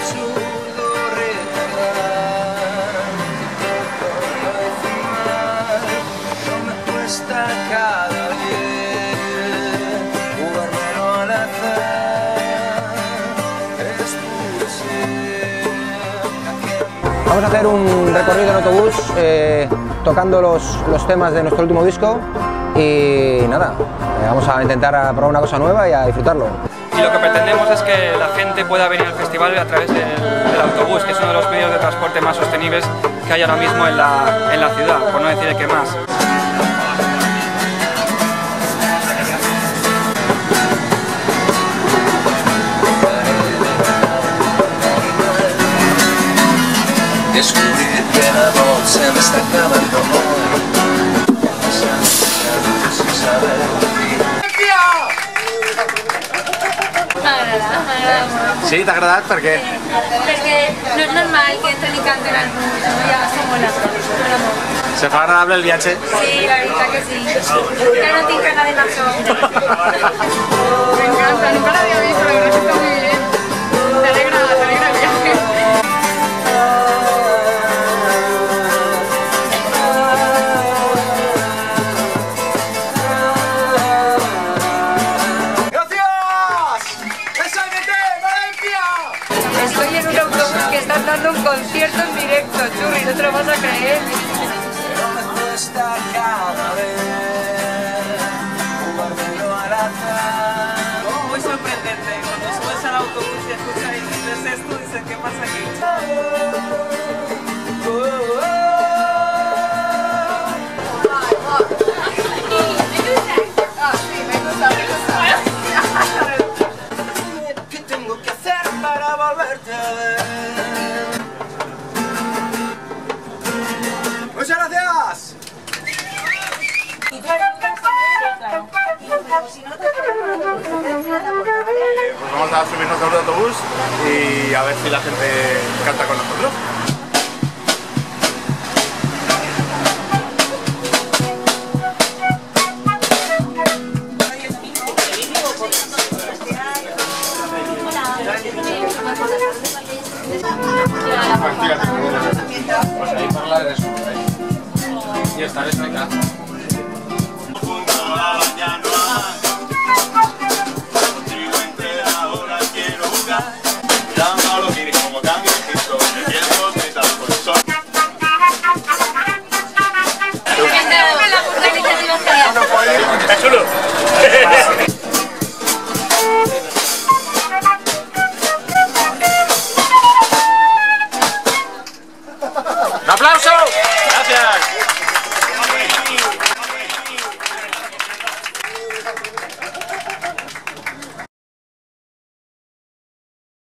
absurdo recordar todo al final. No me cuesta cada vez jugármelo al azar. Es puro ser. Vamos a hacer un recorrido en autobús tocando los temas de nuestro último disco y nada, vamos a intentar probar una cosa nueva y a disfrutarlo. Y lo que pretendemos es que la gente pueda venir al festival a través del autobús, que es uno de los medios de transporte más sostenibles que hay ahora mismo en la ciudad, por no decir el que más. Descubrir que la voz se me está acabando hoy, sin saber de ti. M'agrada molt. Sí, t'ha agradat? Per què? Perquè no és normal que entren i canten al bus, ja està mola molt. Se fa agradable el viatge? Sí, la veritat que sí. Ja no tinc ganas de nazo. Me encanta, nunca la había visto, la verdad que está muy bien. Te alegra el viaje. Estoy en un autobús que están dando un concierto en directo, Churri, no te lo vas a creer. Pero me cuesta cada vez jugármelo al azar. Muy sorprendente, cuando subes al autobús y escuchas y dices esto, dices, ¿qué pasa aquí? ¿Qué tengo que hacer para volverte a ver? ¡Muchas gracias! Pues vamos a subirnos a un autobús y a ver si la gente canta con nosotros. Pues ahí parlar de eso. Y esta vez me cago.